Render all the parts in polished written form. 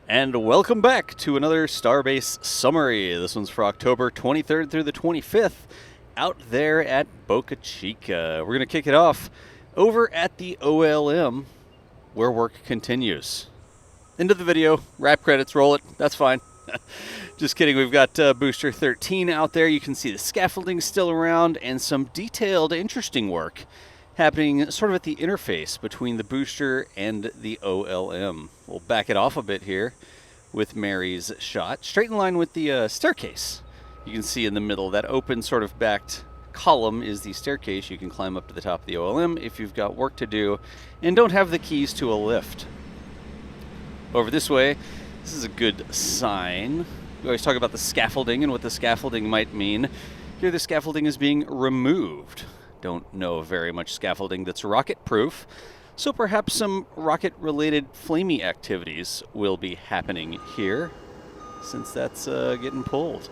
And welcome back to another Starbase summary. This one's for October 23rd through the 25th out there at Boca Chica. We're going to kick it off over at the OLM where work continues. End of the video, wrap credits, roll it, that's fine. Just kidding, we've got Booster 13 out there. You can see the scaffolding still around and some detailed, interesting work happening sort of at the interface between the booster and the OLM. We'll back it off a bit here with Mary's shot. Straight in line with the staircase. You can see in the middle, that open sort of backed column is the staircase. You can climb up to the top of the OLM if you've got work to do and don't have the keys to a lift. Over this way, this is a good sign. We always talk about the scaffolding and what the scaffolding might mean. Here the scaffolding is being removed. Don't know very much scaffolding that's rocket-proof, so perhaps some rocket-related flamey activities will be happening here, since that's getting pulled.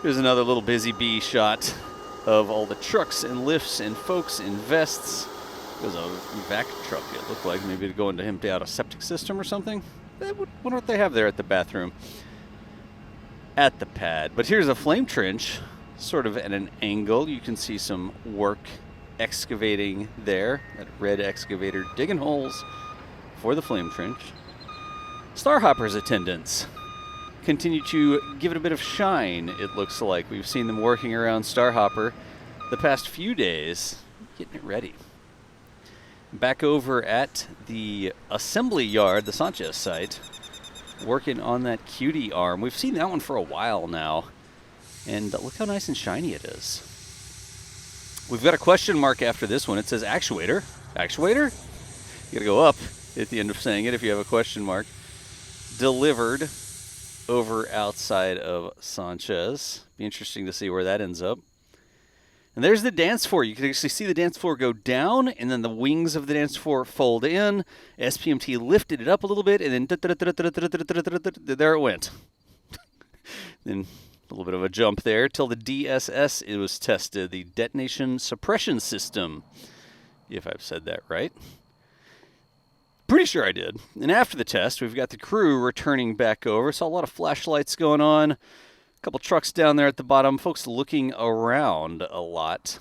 Here's another little busy bee shot of all the trucks and lifts and folks in vests. There's a vac truck, it looked like, maybe to go in to empty out a septic system or something. I wonder what they have there at the bathroom. At the pad. But here's a flame trench, sort of at an angle. You can see some work excavating there. That red excavator digging holes for the flame trench. Starhopper's attendants continue to give it a bit of shine, it looks like. We've seen them working around Starhopper the past few days, getting it ready. Back over at the assembly yard, the Sanchez site, working on that cutie arm. We've seen that one for a while now. And look how nice and shiny it is. We've got a question mark after this one. It says actuator. Actuator? You gotta go up at the end of saying it if you have a question mark. Delivered over outside of Sanchez. Be interesting to see where that ends up. And there's the dance floor. You can actually see the dance floor go down, and then the wings of the dance floor fold in. SPMT lifted it up a little bit, and then there it went. Then a little bit of a jump there till the DSS it was tested, the detonation suppression system, if I've said that right. Pretty sure I did. And after the test, we've got the crew returning back over. Saw a lot of flashlights going on, a couple trucks down there at the bottom, folks looking around a lot.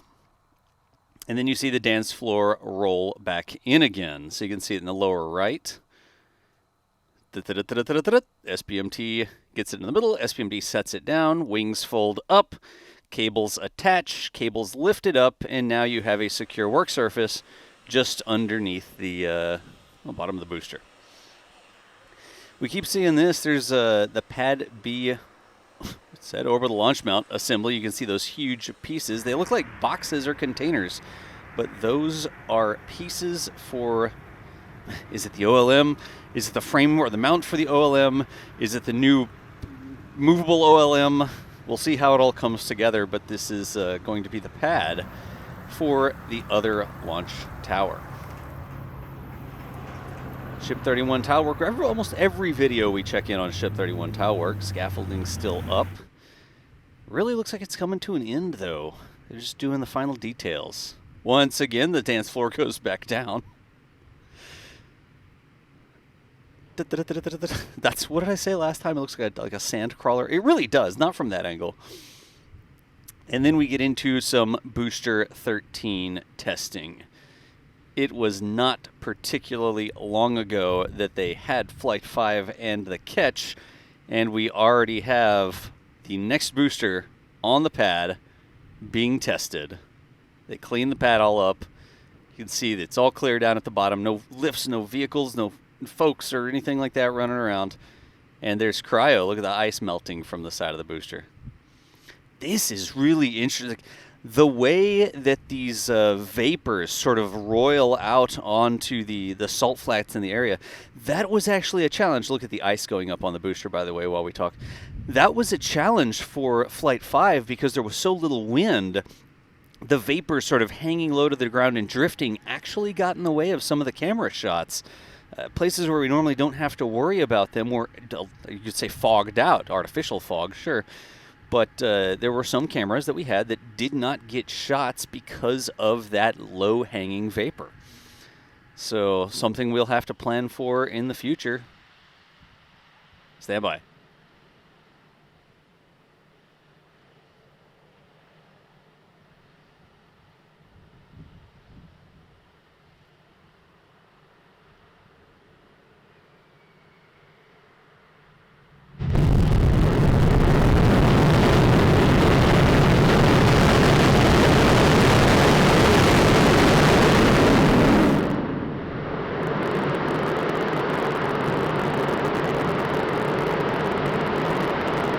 And then you see the dance floor roll back in again. So you can see it in the lower right. SPMT gets it in the middle, SPMT sets it down, wings fold up, cables attach, cables lifted up, and now you have a secure work surface just underneath the bottom of the booster. We keep seeing this. There's the Pad B said orbital launch mount assembly. You can see those huge pieces. They look like boxes or containers, but those are pieces for... Is it the OLM? Is it the frame or the mount for the OLM? Is it the new movable OLM? We'll see how it all comes together, but this is going to be the pad for the other launch tower. Ship 31 tile work. Almost every video we check in on Ship 31 tile work. Scaffolding still up. Really looks like it's coming to an end, though. They're just doing the final details. Once again, the dance floor goes back down. That's what did I say last time? It looks like a sand crawler. It really does, not from that angle. And then we get into some Booster 13 testing. It was not particularly long ago that they had Flight 5 and the catch, and we already have the next booster on the pad being tested. They cleaned the pad all up. You can see that it's all clear down at the bottom. No lifts, no vehicles, no folks or anything like that running around. And there's Cryo. Look at the ice melting from the side of the booster. This is really interesting. The way that these vapors sort of roil out onto the salt flats in the area, that was actually a challenge. Look at the ice going up on the booster, by the way, while we talk. That was a challenge for Flight 5 because there was so little wind. The vapors sort of hanging low to the ground and drifting actually got in the way of some of the camera shots. Places where we normally don't have to worry about them were, you could say, fogged out. Artificial fog, sure. But there were some cameras that we had that did not get shots because of that low-hanging vapor. So something we'll have to plan for in the future. Stand by.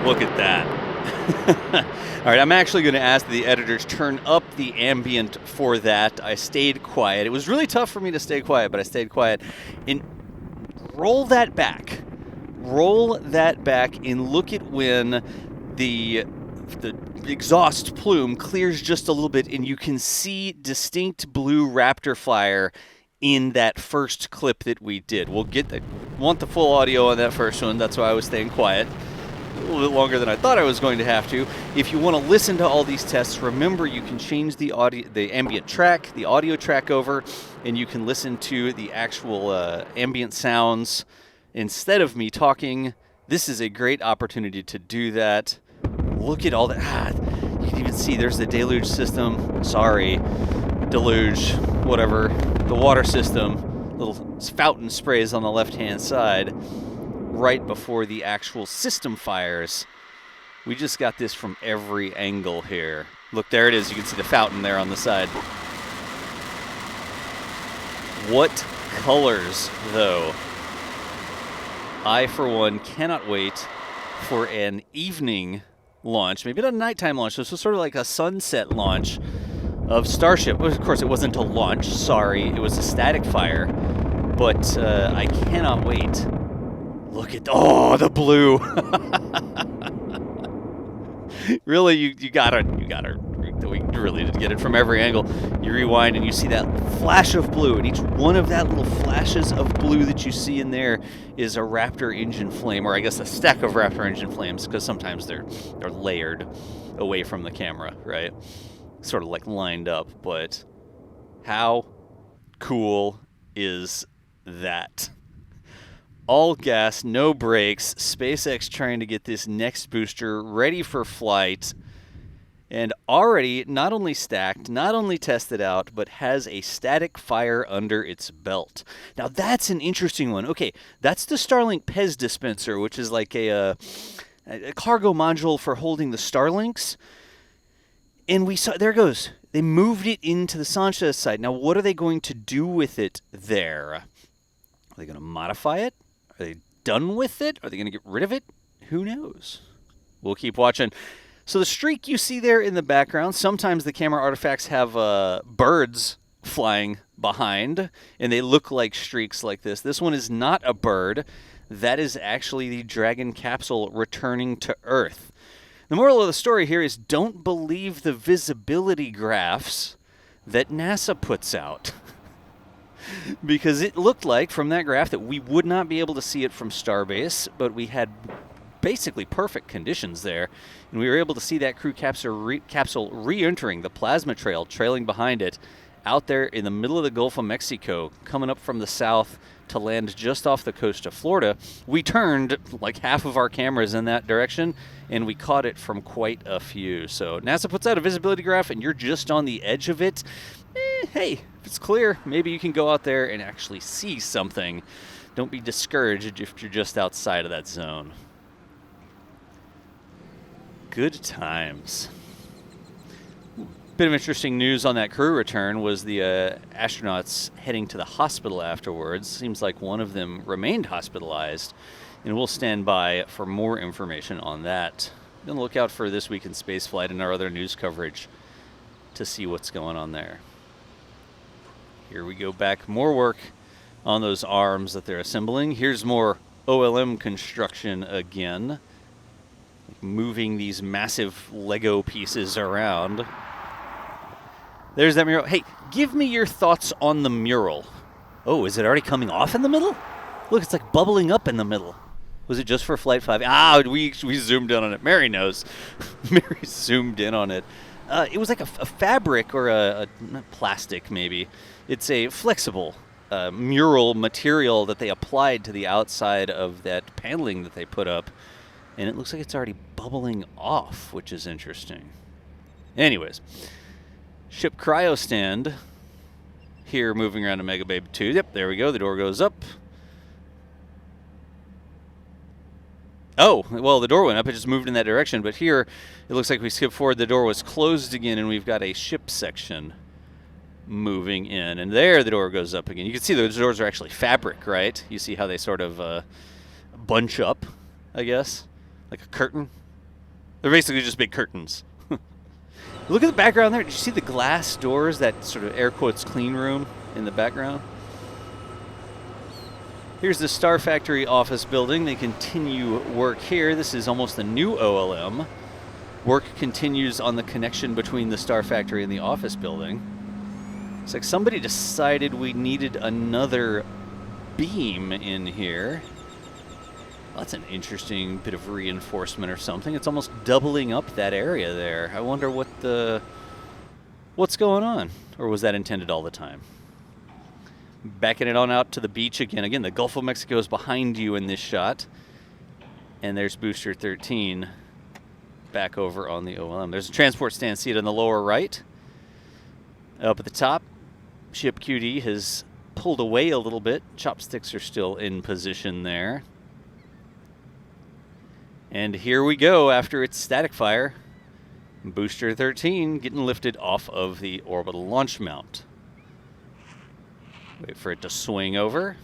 Look at that. All right, I'm actually going to ask the editors turn up the ambient for that. I stayed quiet. It was really tough for me to stay quiet, but I stayed quiet. And roll that back. Roll that back and look at when the exhaust plume clears just a little bit and you can see distinct blue raptor fire in that first clip that we did. We'll get that. Want the full audio on that first one. That's why I was staying quiet. A little bit longer than I thought I was going to have to. If you want to listen to all these tests, remember you can change the audio, the ambient track, the audio track over, and you can listen to the actual ambient sounds instead of me talking. This is a great opportunity to do that. Look at all that. You can even see there's the deluge system. Sorry, deluge, whatever. The water system, little fountain sprays on the left-hand side. Right before the actual system fires. We just got this from every angle here. Look, there it is. You can see the fountain there on the side. What colors, though? I, for one, cannot wait for an evening launch. Maybe not a nighttime launch. This was sort of like a sunset launch of Starship. Of course, it wasn't a launch. Sorry. It was a static fire. But I cannot wait. Look at, oh, the blue. Really, you gotta, we really did get it from every angle. You rewind and you see that flash of blue, and each one of that little flashes of blue that you see in there is a Raptor engine flame, or I guess a stack of Raptor engine flames, because sometimes they're layered away from the camera, right? Sort of like lined up, but how cool is that? All gas, no brakes. SpaceX trying to get this next booster ready for flight. And already not only stacked, not only tested out, but has a static fire under its belt. Now that's an interesting one. Okay, that's the Starlink Pez dispenser, which is like a cargo module for holding the Starlinks. And we saw, there it goes. They moved it into the Sanchez side. Now what are they going to do with it there? Are they going to modify it? Are they done with it? Are they going to get rid of it? Who knows? We'll keep watching. So the streak you see there in the background, sometimes the camera artifacts have birds flying behind, and they look like streaks like this. This one is not a bird. That is actually the Dragon Capsule returning to Earth. The moral of the story here is don't believe the visibility graphs that NASA puts out. Because it looked like from that graph that we would not be able to see it from Starbase, but we had basically perfect conditions there, and we were able to see that crew capsule re-entering the plasma trail, trailing behind it, out there in the middle of the Gulf of Mexico, coming up from the south to land just off the coast of Florida. We turned like half of our cameras in that direction, and we caught it from quite a few. So NASA puts out a visibility graph, and you're just on the edge of it. Hey, if it's clear, maybe you can go out there and actually see something. Don't be discouraged if you're just outside of that zone. Good times. Bit of interesting news on that crew return was the astronauts heading to the hospital afterwards. Seems like one of them remained hospitalized, and we'll stand by for more information on that. Be on the lookout for This Week in Spaceflight and our other news coverage to see what's going on there. Here we go back. More work on those arms that they're assembling. Here's more OLM construction again. Moving these massive Lego pieces around. There's that mural. Hey, give me your thoughts on the mural. Oh, is it already coming off in the middle? Look, it's like bubbling up in the middle. Was it just for Flight 5? Ah, we zoomed in on it. Mary knows. Mary zoomed in on it. It was like a fabric or a not plastic maybe. It's a flexible mural material that they applied to the outside of that paneling that they put up. And it looks like it's already bubbling off, which is interesting. Anyways, ship cryo stand here moving around to Megababe 2. Yep, there we go. The door goes up. Oh, well, the door went up. It just moved in that direction. But here, it looks like we skipped forward. The door was closed again, and we've got a ship section moving in. And there, the door goes up again. You can see those doors are actually fabric, right? You see how they sort of bunch up, I guess, like a curtain. They're basically just big curtains. Look at the background there. Did you see the glass doors, that sort of air quotes clean room in the background? Here's the Starfactory office building. They continue work here. This is almost the new OLM. Work continues on the connection between the Starfactory and the office building. It's like somebody decided we needed another beam in here. Well, that's an interesting bit of reinforcement or something. It's almost doubling up that area there. I wonder what's going on, or was that intended all the time? Backing it on out to the beach again. Again, the Gulf of Mexico is behind you in this shot, and there's Booster 13 back over on the OLM. There's a transport stand seat on the lower right. Up at the top, ship QD has pulled away a little bit. Chopsticks are still in position there. And here we go after its static fire. Booster 13 getting lifted off of the orbital launch mount. Wait for it to swing over.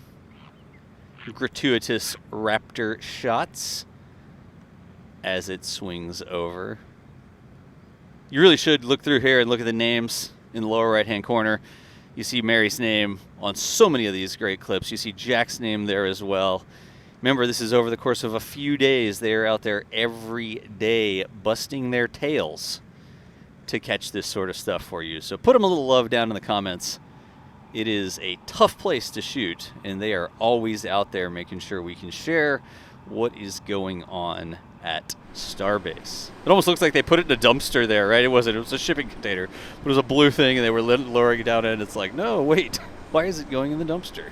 Gratuitous Raptor shots as it swings over. You really should look through here and look at the names in the lower right-hand corner. You see Mary's name on so many of these great clips. You see Jack's name there as well. Remember, this is over the course of a few days. They are out there every day busting their tails to catch this sort of stuff for you. So put them a little love down in the comments. It is a tough place to shoot, and they are always out there making sure we can share what is going on at Starbase. It almost looks like they put it in a dumpster there, right? It wasn't. It was a shipping container. But it was a blue thing, and they were lowering it down, and it's like, no, wait. Why is it going in the dumpster?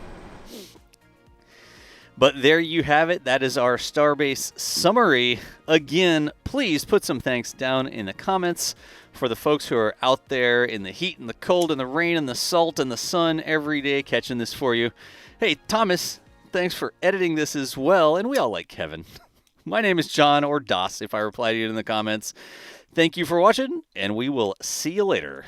But there you have it. That is our Starbase summary. Again, please put some thanks down in the comments for the folks who are out there in the heat and the cold and the rain and the salt and the sun every day catching this for you. Hey, Thomas, thanks for editing this as well. And we all like Kevin. My name is John, or Das if I reply to you in the comments. Thank you for watching, and we will see you later.